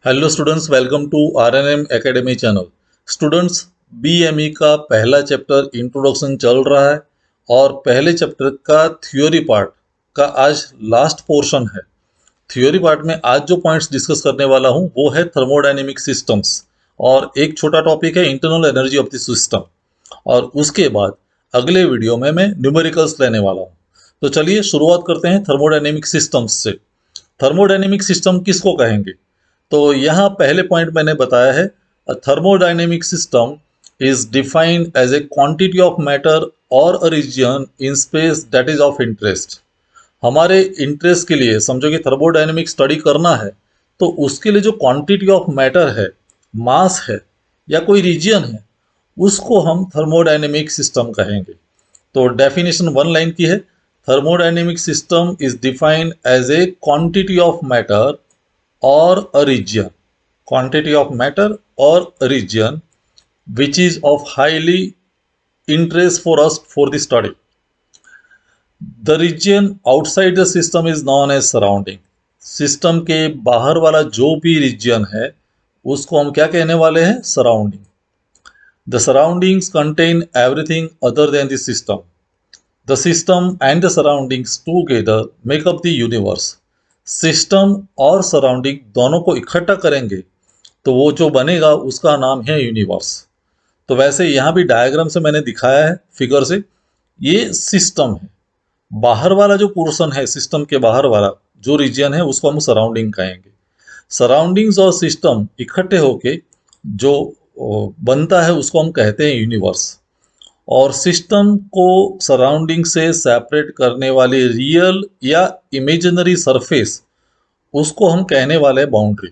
Hello students, welcome to RNM academy channel. Students, BME का पहला chapter introduction चल रहा है और पहले चैप्टर का थ्योरी पार्ट का आज लास्ट पोर्शन है। थ्योरी पार्ट में आज जो पॉइंट्स डिस्कस करने वाला हूं वो है थर्मोडायनेमिक सिस्टम्स और एक छोटा टॉपिक है internal energy of the system. और उसके बाद अगले वीडियो में मैं न्यूमेरिकल्स लेने वाला हूं। तो चलिए शुरुआत करते हैं थर्मोडायनेमिक सिस्टम्स से। थर्मोडायनेमिक सिस्टम किसको कहेंगे? तो यहाँ पहले पॉइंट मैंने बताया है, a thermodynamic system is defined as a quantity of matter or a region in space that is of interest. हमारे इंटरेस्ट के लिए समझो कि थर्मोडायनेमिक स्टडी करना है, तो उसके लिए जो क्वांटिटी ऑफ मैटर है, मास है या कोई रीजन है, उसको हम थर्मोडायनेमिक सिस्टम कहेंगे। तो डेफिनेशन वन लाइन की है, thermodynamic system is defined as a quantity of matter or a region, quantity of matter or a region which is of highly interest for us for the study. The region outside the system is known as surrounding. System के बाहर वाला जो भी reason है उसको हम क्या कहने वाले हैं? Surrounding. The surroundings contain everything other than the system. The system and the surroundings together make up the universe. System और सराउंडिंग दोनों को इकट्ठा करेंगे तो वो जो बनेगा उसका नाम है यूनिवर्स। तो वैसे यहाँ भी डायग्राम से मैंने दिखाया है, फिगर से, ये सिस्टम है। बाहर वाला जो पोर्शन है, सिस्टम के बाहर वाला जो रीजन है, उसको हम सराउंडिंग कहेंगे। सराउंडिंग्स और सिस्टम इकट्ठे होके जो बनता है उसको हम कहते हैं यूनिवर्स। और सिस्टम को सराउंडिंग से सेपरेट करने वाली रियल या इमेजिनरी सरफेस, उसको हम कहने वाले हैं बाउंड्री।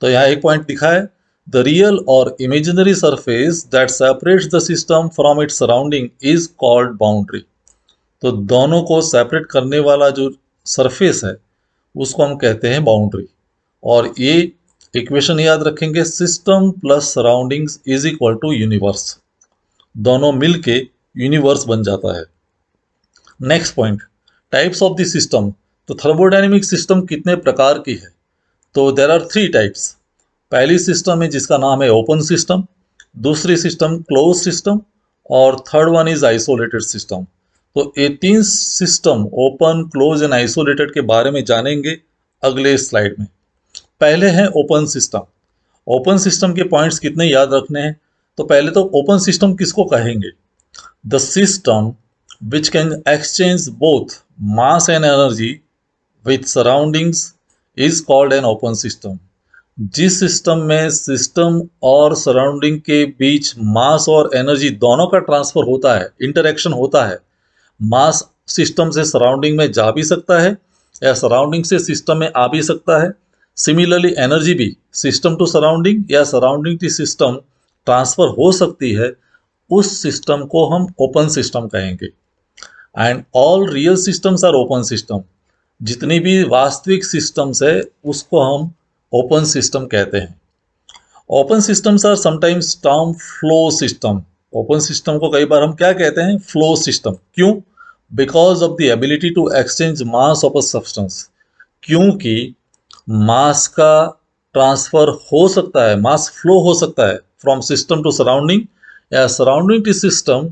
तो यहाँ एक पॉइंट लिखा है, द रियल और imaginary surface that separates the system from its surrounding is called boundary. तो दोनों को सेपरेट करने वाला जो सरफेस है उसको हम कहते हैं बाउंड्री। और ये इक्वेशन याद रखेंगे, system plus surroundings is equal to universe. दोनों मिलके यूनिवर्स बन जाता है। Next point, types of the system. तो थर्मोडायनेमिक सिस्टम कितने प्रकार की है? तो देर आर थ्री टाइप्स। पहली सिस्टम है जिसका नाम है ओपन सिस्टम, दूसरी सिस्टम क्लोज सिस्टम और third one is isolated system. तो ये तीन system, open, close and isolated, के बारे में जानेंगे अगले स्लाइड में। पहले है ओपन सिस्टम। ओपन सिस्टम के पॉइंट्स कितने याद रखने हैं? तो पहले तो ओपन सिस्टम किसको कहेंगे? The system which can exchange both mass and energy with surroundings is called an open system. जिस सिस्टम में सिस्टम और सराउंडिंग के बीच मास और एनर्जी दोनों का ट्रांसफर होता है, इंटरेक्शन होता है, मास सिस्टम से सराउंडिंग में जा भी सकता है या सराउंडिंग से सिस्टम में आ भी सकता है। सिमिलरली एनर्जी भी सिस्टम टू सराउंडिंग या सराउंडिंग टू सिस्टम ट्रांसफर हो सकती है, उस सिस्टम को हम ओपन सिस्टम कहेंगे। And all real systems are open system. जितनी भी वास्तविक सिस्टम्स है उसको हम ओपन सिस्टम कहते हैं। Open systems are sometimes term flow system. Open system को कई बार हम क्या कहते हैं? Flow system. क्यों? Because of the ability to exchange mass of a substance. क्योंकि मास का ट्रांसफर हो सकता है, मास फ्लो हो सकता है फ्रॉम सिस्टम टू सराउंडिंग या सराउंडिंग टू सिस्टम,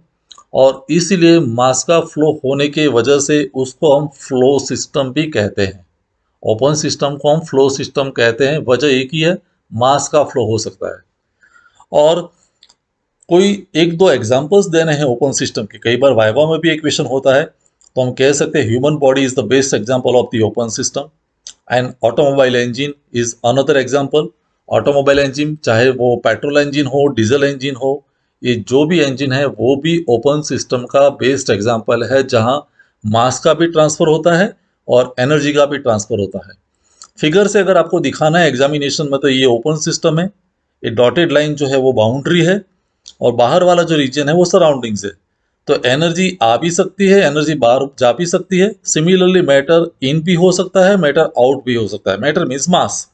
और इसीलिए मास का फ्लो होने की वजह से उसको हम फ्लो सिस्टम भी कहते हैं। ओपन सिस्टम को हम फ्लो सिस्टम कहते हैं, वजह एक ही है, मास का फ्लो हो सकता है। और कोई एक दो एग्जांपल्स देने हैं ओपन सिस्टम के। कई बार वाइवा में भी एक क्वेश्चन होता है, तो हम कह सकते हैं human body is the best example of the open system and automobile engine is another example. Automobile engine, चाहे वो पेट्रोल इंजन हो, डीजल इंजन हो, ये जो भी इंजन है वो भी ओपन सिस्टम का बेस्ट एग्जांपल है, जहां मास का भी ट्रांसफर होता है और एनर्जी का भी ट्रांसफर होता है। फिगर से अगर आपको दिखाना है एग्जामिनेशन में, तो ये ओपन सिस्टम है, ये डॉटेड लाइन जो है वो बाउंड्री है और बाहर वाला जो रीजन है वो सराउंडिंग्स है। तो एनर्जी आ भी सकती है, एनर्जी बाहर जा भी सकती है। सिमिलरली मैटर इन भी हो सकता है, मैटर आउट भी हो सकता है। Matter means mass.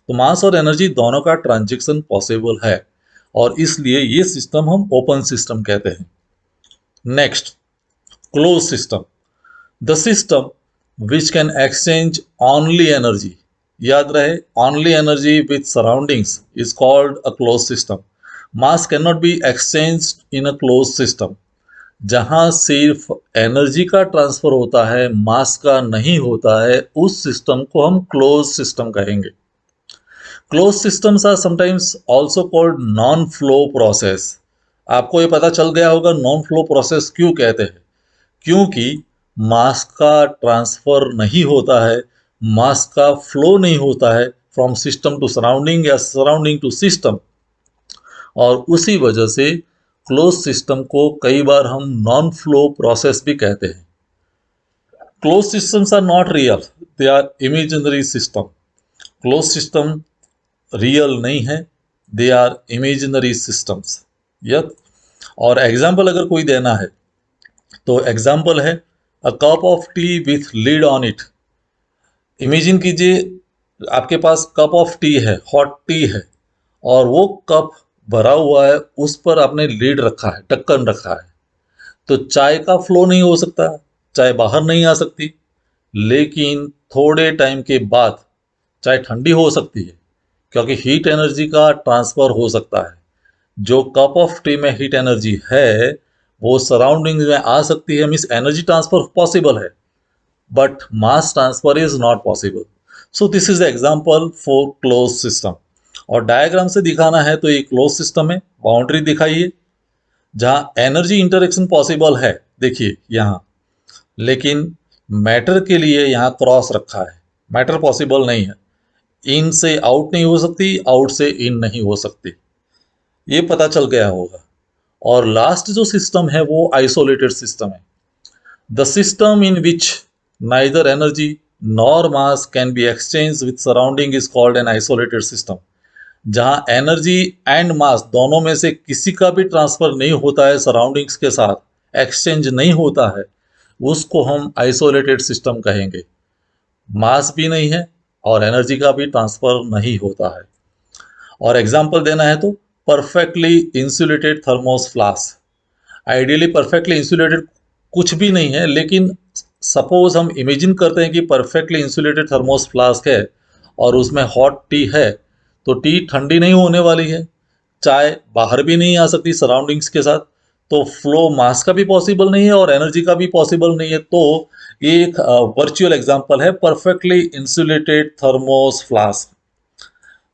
तो मास और एनर्जी दोनों का ट्रांजेक्शन पॉसिबल है और इसलिए ये सिस्टम हम ओपन सिस्टम कहते हैं। Next, close system. The system which can exchange only energy याद रहे, only energy with surroundings is called a close system. Mass can not be exchange in a close system. जहां सिर्फ energy का transfer होता है, मास का नहीं होता है, उस सिस्टम को हम क्लोज सिस्टम कहेंगे। Close systems are sometimes also called non flow process. आपको ये पता चल गया होगा नॉन फ्लो प्रोसेस क्यों कहते हैं। क्योंकि मास का ट्रांसफर नहीं होता है, मास का फ्लो नहीं होता है फ्रॉम सिस्टम टू सराउंडिंग या सराउंडिंग टू सिस्टम, और उसी वजह से क्लोज सिस्टम को कई बार हम नॉन फ्लो प्रोसेस भी कहते हैं। Close systems are not real, they are imaginary system. Close system real नहीं है, they are imaginary systems. Yup. और एग्जाम्पल अगर कोई देना है तो एग्जाम्पल है a cup of tea with lid on it. Imagine कीजिए आपके पास कप ऑफ टी है, हॉट टी है, और वो कप भरा हुआ है, उस पर आपने लीड रखा है, ढक्कन रखा है। तो चाय का फ्लो नहीं हो सकता, चाय बाहर नहीं आ सकती। लेकिन थोड़े टाइम के बाद चाय ठंडी हो सकती है, क्योंकि हीट एनर्जी का ट्रांसफर हो सकता है। जो कप ऑफ टी में हीट एनर्जी है वो सराउंडिंग में आ सकती है, मीन्स एनर्जी ट्रांसफर पॉसिबल है, but mass transfer is not possible. So this is the example for close system. और डायग्राम से दिखाना है तो ये क्लोज सिस्टम है, बाउंड्री दिखाइए जहाँ एनर्जी इंटरेक्शन पॉसिबल है, देखिए यहाँ। लेकिन मैटर के लिए यहाँ क्रॉस रखा है, मैटर पॉसिबल नहीं है। इन से आउट नहीं हो सकती, आउट से इन नहीं हो सकती, ये पता चल गया होगा। और लास्ट जो सिस्टम है वो आइसोलेटेड सिस्टम है। The system in which neither energy nor mass can be exchange with surrounding is called an isolated system. जहां एनर्जी एंड मास दोनों में से किसी का भी ट्रांसफर नहीं होता है, सराउंडिंग्स के साथ एक्सचेंज नहीं होता है, उसको हम आइसोलेटेड सिस्टम कहेंगे। मास भी नहीं है और एनर्जी का भी ट्रांसफर नहीं होता है। और एग्जाम्पल देना है तो perfectly insulated thermos flask. Ideally perfectly insulated कुछ भी नहीं है, लेकिन सपोज हम इमेजिन करते हैं कि परफेक्टली इंसुलेटेड थर्मोस फ्लास्क है और उसमें हॉट टी है, तो टी ठंडी नहीं होने वाली है, चाय बाहर भी नहीं आ सकती सराउंडिंग्स के साथ, तो फ्लो मास का भी पॉसिबल नहीं है और एनर्जी का भी पॉसिबल नहीं है। तो ये एक वर्चुअल एग्जांपल है परफेक्टली इंसुलेटेड थर्मोस फ्लास्क।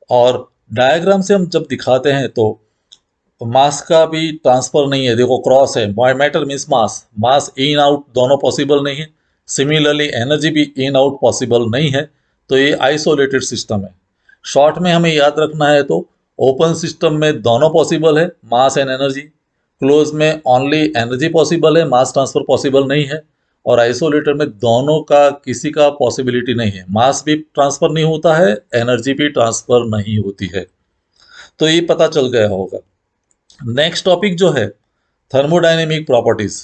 और डायग्राम से हम जब दिखाते हैं तो मास का भी ट्रांसफर नहीं है, देखो क्रॉस है, matter means mass, mass in out दोनों पॉसिबल नहीं है। सिमिलरली एनर्जी भी इन आउट पॉसिबल नहीं है। तो ये आइसोलेटेड सिस्टम है। शॉर्ट में हमें याद रखना है तो ओपन सिस्टम में दोनों पॉसिबल है, मास एंड एनर्जी। क्लोज में ओनली एनर्जी पॉसिबल है, मास ट्रांसफर पॉसिबल नहीं है। और आइसोलेटेड में दोनों का किसी का पॉसिबिलिटी नहीं है, मास भी ट्रांसफर नहीं होता है, एनर्जी भी ट्रांसफर नहीं होती है। तो ये पता चल गया होगा। नेक्स्ट टॉपिक जो है थर्मोडायनेमिक प्रॉपर्टीज।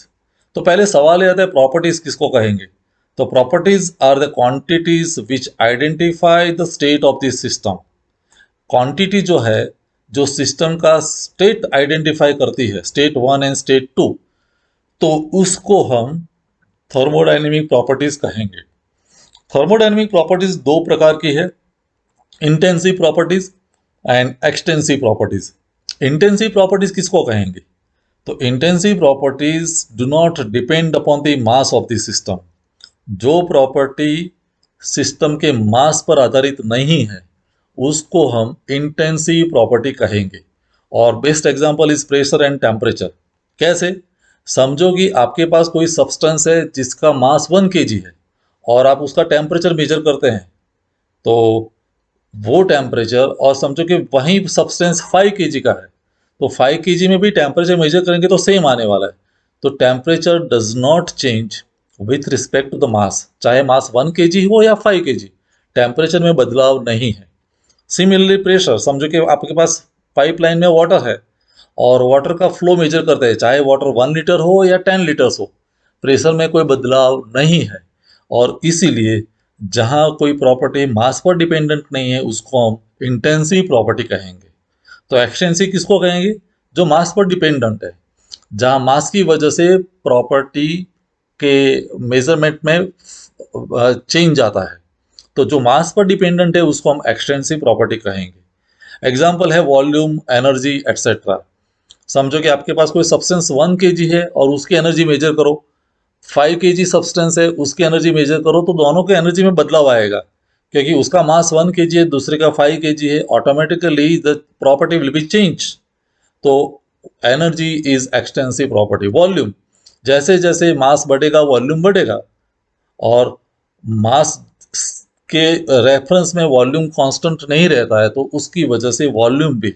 तो पहले सवाल ये आता है प्रॉपर्टीज किसको कहेंगे। तो properties are the quantities which identify the state of this system. Quantity जो है, जो सिस्टम का स्टेट आइडेंटिफाई करती है, state one and state two, तो उसको हम थर्मोडायनेमिक प्रॉपर्टीज कहेंगे। थर्मोडायनेमिक प्रॉपर्टीज दो प्रकार की है, intensive properties and extensive properties. Intensive properties किसको कहेंगे। तो intensive properties do not depend upon the mass of the system. जो प्रॉपर्टी सिस्टम के मास पर आधारित नहीं है उसको हम इंटेंसिव प्रॉपर्टी कहेंगे। और best example is pressure and temperature. कैसे, समझो कि आपके पास कोई सब्सटेंस है जिसका मास 1 kg है और आप उसका टेम्परेचर मेजर करते हैं, तो वो टेम्परेचर, और समझो कि वही सब्सटेंस 5 kg का है, तो 5 kg में भी टेम्परेचर मेजर करेंगे तो सेम आने वाला है। तो temperature does not change with respect to the mass, चाहे मास 1 kg हो या 5 kg, टेम्परेचर में बदलाव नहीं है। सिमिलरली प्रेशर, समझो कि आपके पास पाइपलाइन में वाटर है और वाटर का फ्लो मेजर करते हैं, चाहे वाटर 1 लीटर हो या 10 लीटर्स हो, प्रेशर में कोई बदलाव नहीं है। और इसीलिए जहाँ कोई प्रॉपर्टी मास पर डिपेंडेंट नहीं है उसको हम इंटेंसिव प्रॉपर्टी कहेंगे। तो एक्सटेंसिव किसको कहेंगे, जो मास पर डिपेंडेंट है, जहाँ मास की वजह से प्रॉपर्टी के मेजरमेंट में चेंज आता है। तो जो मास पर डिपेंडेंट है उसको हम एक्सटेंसिव प्रॉपर्टी कहेंगे। एग्जाम्पल है वॉल्यूम, एनर्जी एक्सेट्रा। समझो कि आपके पास कोई सब्सटेंस 1 kg है और उसकी एनर्जी मेजर करो, 5 kg सब्सटेंस है उसकी एनर्जी मेजर करो, तो दोनों के एनर्जी में बदलाव आएगा, क्योंकि उसका मास 1 kg है, दूसरे का 5 kg है, automatically the property will be change. तो energy is extensive property. Volume, जैसे जैसे मास बढ़ेगा वॉल्यूम बढ़ेगा, और मास के रेफरेंस में वॉल्यूम कांस्टेंट नहीं रहता है, तो उसकी वजह से वॉल्यूम भी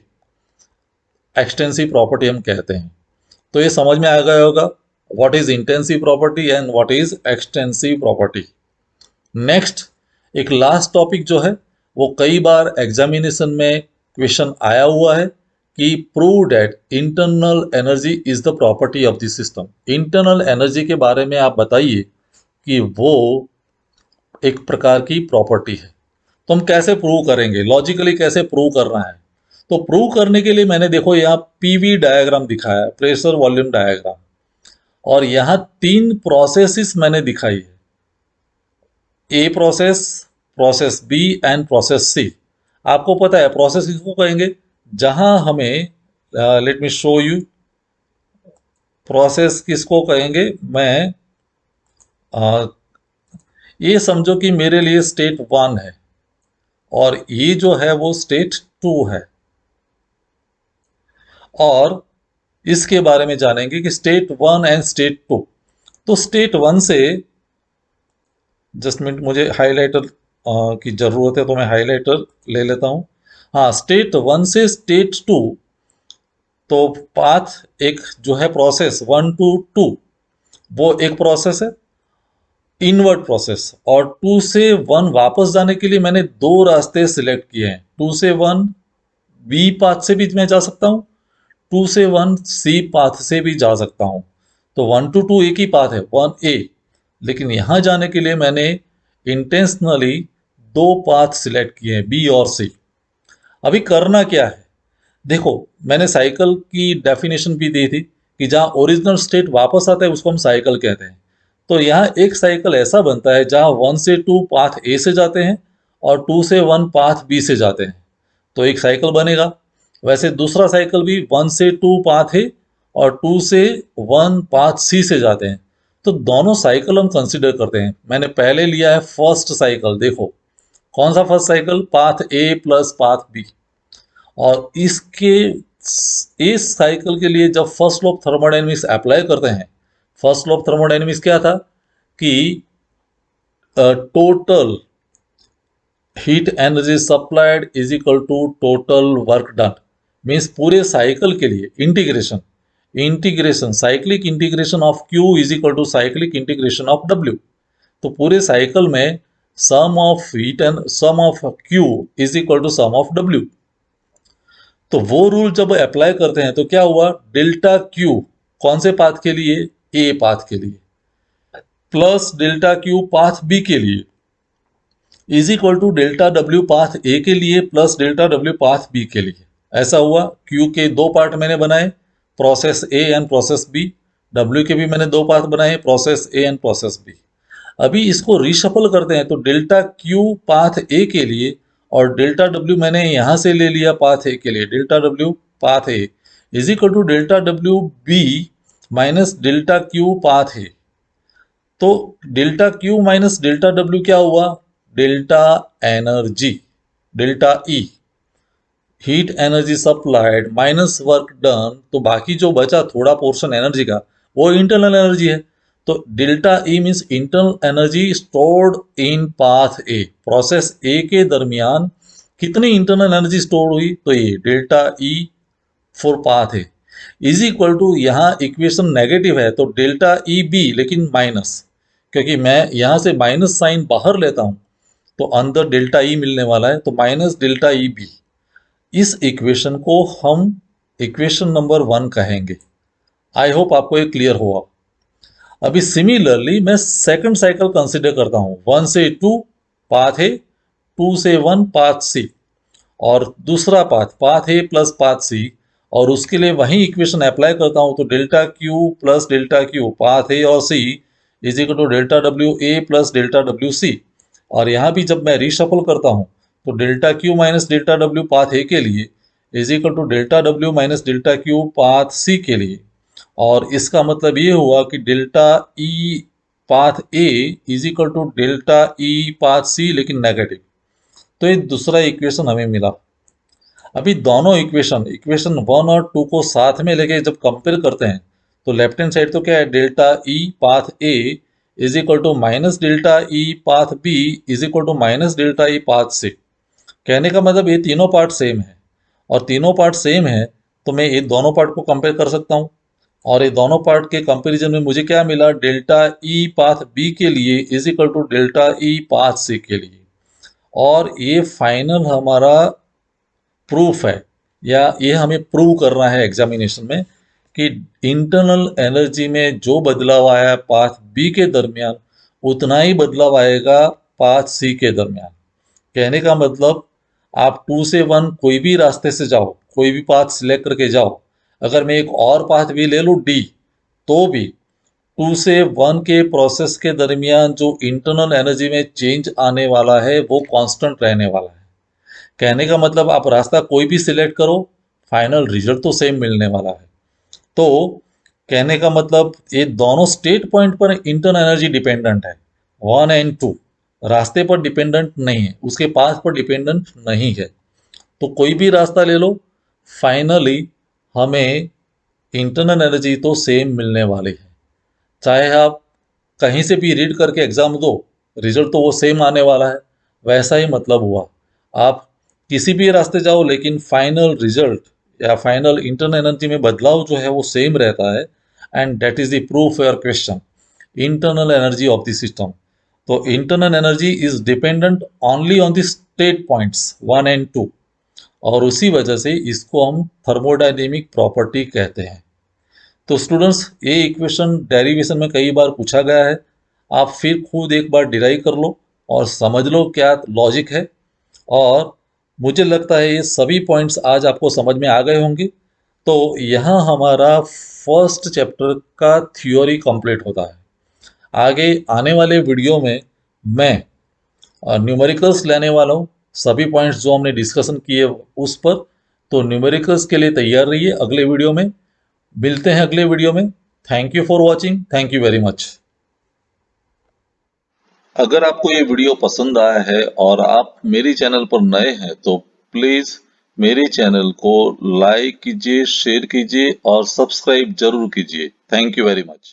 एक्सटेंसिव प्रॉपर्टी हम कहते हैं। तो ये समझ में आ गया होगा what is intensive property and what is extensive property. Next, एक लास्ट टॉपिक जो है वो कई बार एग्जामिनेशन में क्वेश्चन आया हुआ है कि prove that internal energy is the property of the system. Internal energy के बारे में आप बताइए कि वो एक प्रकार की प्रॉपर्टी है। तो हम कैसे प्रूव करेंगे, लॉजिकली कैसे प्रूव करना है? तो प्रूव करने के लिए मैंने देखो यहाँ पीवी डायग्राम दिखाया है, प्रेशर वॉल्यूम डायग्राम, और यहाँ 3 प्रोसेसेस मैंने दिखाई है, A process, process B and process C. आपको पता है प्रोसेस किसको कहेंगे? जहां हमें, let me show you, process किसको कहेंगे? मैं ये समझो कि मेरे लिए स्टेट 1 है और ये जो है वो स्टेट 2 है, और इसके बारे में जानेंगे कि स्टेट 1 एंड स्टेट 2। तो स्टेट 1 से, जस्ट मिनट, मुझे हाइलाइटर की ज़रूरत है तो मैं हाइलाइटर ले लेता हूँ। हाँ, स्टेट 1 से स्टेट 2, तो पाथ एक जो है प्रोसेस 1 to 2, वो एक प्रोसेस है, इनवर्ट प्रोसेस। और 2 से 1 वापस जाने के लिए मैंने 2 रास्ते सिलेक्ट किए हैं। 2 से 1 बी पाथ से भी मैं जा सकता हूँ, 2 से 1 सी पाथ से भी जा सकता हूँ। तो 1 to 2 एक ही पाथ है, 1A। लेकिन यहाँ जाने के लिए मैंने इंटेंशनली 2 पाथ सिलेक्ट किए हैं, बी और सी। अभी करना क्या है? देखो, मैंने साइकिल की डेफिनेशन भी दी थी कि जहाँ ओरिजिनल स्टेट वापस आता है उसको हम साइकिल कहते हैं। तो यहाँ एक साइकिल ऐसा बनता है जहाँ 1 से 2 पाथ ए से जाते हैं और 2 से 1 पाथ बी से जाते हैं, तो एक साइकिल बनेगा। वैसे दूसरा साइकिल भी 1 से 2 पाथ है और 2 से 1 पाथ सी से जाते हैं, तो दोनों साइकिल हम कंसिडर करते हैं। मैंने पहले लिया है फर्स्ट साइकिल। देखो कौन सा first cycle? Path A plus path B. और इसके, इस साइकिल के लिए जब first law of thermodynamics apply करते हैं, फर्स्ट लॉ ऑफ थर्मोडायनेमिक्स क्या था कि total heat energy supplied is equal to total work done. Means पूरे साइकिल के लिए integration, cyclic integration of Q is equal to cyclic integration of W। तो पूरे साइकिल में sum of heat and sum of Q is equal to sum of W। तो वो rule जब apply करते हैं तो क्या हुआ? डेल्टा Q कौन से पाथ के लिए? ए पाथ के लिए, plus delta Q path B के लिए, is equal to delta W path A के लिए plus delta W path B के लिए। ऐसा हुआ। Q के 2 पार्ट मैंने बनाए, process A and process B. W के भी मैंने 2 पाथ बनाए, process A and process B. अभी इसको रिशफल करते हैं तो डेल्टा Q पाथ ए के लिए और डेल्टा W मैंने यहाँ से ले लिया पाथ ए के लिए, delta W path A is equal to delta W B minus delta Q path A. तो delta Q minus delta W क्या हुआ? Delta energy, delta E, heat energy supplied minus work done. तो बाकी जो बचा थोड़ा पोर्शन एनर्जी का, वो इंटरनल एनर्जी है। तो delta E means internal energy stored in path A. Process A के दरमियान कितनी इंटरनल एनर्जी स्टोर हुई? तो ये delta E for path A is equal to, यहाँ इक्वेशन नेगेटिव है तो डेल्टा ई बी, लेकिन माइनस, क्योंकि मैं यहाँ से माइनस साइन बाहर लेता हूँ तो अंदर डेल्टा ई मिलने वाला है, तो माइनस डेल्टा ई बी। इस इक्वेशन को हम इक्वेशन नंबर 1 कहेंगे। आई होप आपको ये क्लियर हुआ। अभी सिमिलरली मैं सेकंड साइकिल कंसिडर करता हूँ, 1 से 2 पाथ ए, 2 से 1 पाथ सी, और दूसरा path path A plus path C, और उसके लिए वही इक्वेशन अप्लाई करता हूँ तो delta Q plus delta Q path A और C is equal to delta W A plus delta W C. और यहाँ भी जब मैं रीशफल करता हूँ तो delta Q minus delta W path A के लिए is equal to delta W minus delta Q path C के लिए, और इसका मतलब ये हुआ कि delta E path A is equal to delta E path C लेकिन नेगेटिव। तो ये दूसरा इक्वेशन हमें मिला। अभी दोनों इक्वेशन 1 और 2 को साथ में लेके जब कंपेयर करते हैं तो लेफ्ट हैंड साइड तो क्या है, delta E path A is equal to minus delta E path B is equal to minus delta E path C. कहने का मतलब ये तीनों पार्ट सेम है, और तीनों पार्ट सेम है तो मैं ये दोनों पार्ट को कंपेयर कर सकता हूँ। और ये दोनों पार्ट के कंपैरिजन में मुझे क्या मिला, डेल्टा ई पाथ बी के लिए is equal to delta E path C के लिए। और ये फाइनल हमारा प्रूफ है, या ये हमें प्रूव करना है एग्जामिनेशन में कि इंटरनल एनर्जी में जो बदलाव आया पाथ बी के दरमियान उतना ही बदलाव आएगा पाथ सी के दरमियान। कहने का मतलब आप 2 से 1 कोई भी रास्ते से जाओ, कोई भी पाथ सिलेक्ट करके जाओ, अगर मैं एक और पाथ भी ले लूँ डी, तो भी 2 से 1 के प्रोसेस के दरमियान जो इंटरनल एनर्जी में चेंज आने वाला है वो कांस्टेंट रहने वाला है। कहने का मतलब आप रास्ता कोई भी सिलेक्ट करो, फाइनल रिजल्ट तो सेम मिलने वाला है। तो कहने का मतलब ये दोनों स्टेट पॉइंट पर इंटरनल एनर्जी डिपेंडेंट है, 1 और 2 रास्ते पर डिपेंडेंट नहीं है, उसके पास पर डिपेंडेंट नहीं है। तो कोई भी रास्ता ले लो, फाइनली हमें इंटरनल एनर्जी तो सेम मिलने वाली है। चाहे आप कहीं से भी रीड करके एग्जाम दो, रिजल्ट तो वो सेम आने वाला है। वैसा ही मतलब हुआ, आप किसी भी रास्ते जाओ लेकिन फाइनल रिजल्ट या फाइनल इंटरनल एनर्जी में बदलाव जो है वो सेम रहता है। And that is the proof for your question, internal energy of the system. तो internal energy is dependent only on the state points 1 और 2, और उसी वजह से इसको हम थर्मोडायनेमिक प्रॉपर्टी कहते हैं। तो स्टूडेंट्स, ये इक्वेशन डेरिवेशन में कई बार पूछा गया है, आप फिर खुद एक बार डिराइव कर लो और समझ लो क्या लॉजिक है। और मुझे लगता है ये सभी पॉइंट्स आज आपको समझ में आ गए होंगे। तो यहाँ हमारा फर्स्ट चैप्टर का थ्योरी कंप्लीट होता है। आगे आने वाले वीडियो में मैं न्यूमेरिकल्स लेने वाला हूँ, सभी पॉइंट्स जो हमने डिस्कशन किए उस पर। तो न्यूमेरिकल्स के लिए तैयार रहिए, अगले वीडियो में मिलते हैं। अगले वीडियो में thank you for watching, thank you very much. अगर आपको ये वीडियो पसंद आया है और आप मेरी चैनल पर नए हैं तो प्लीज मेरे चैनल को लाइक कीजिए, शेयर कीजिए और सब्सक्राइब जरूर कीजिए। Thank you very much.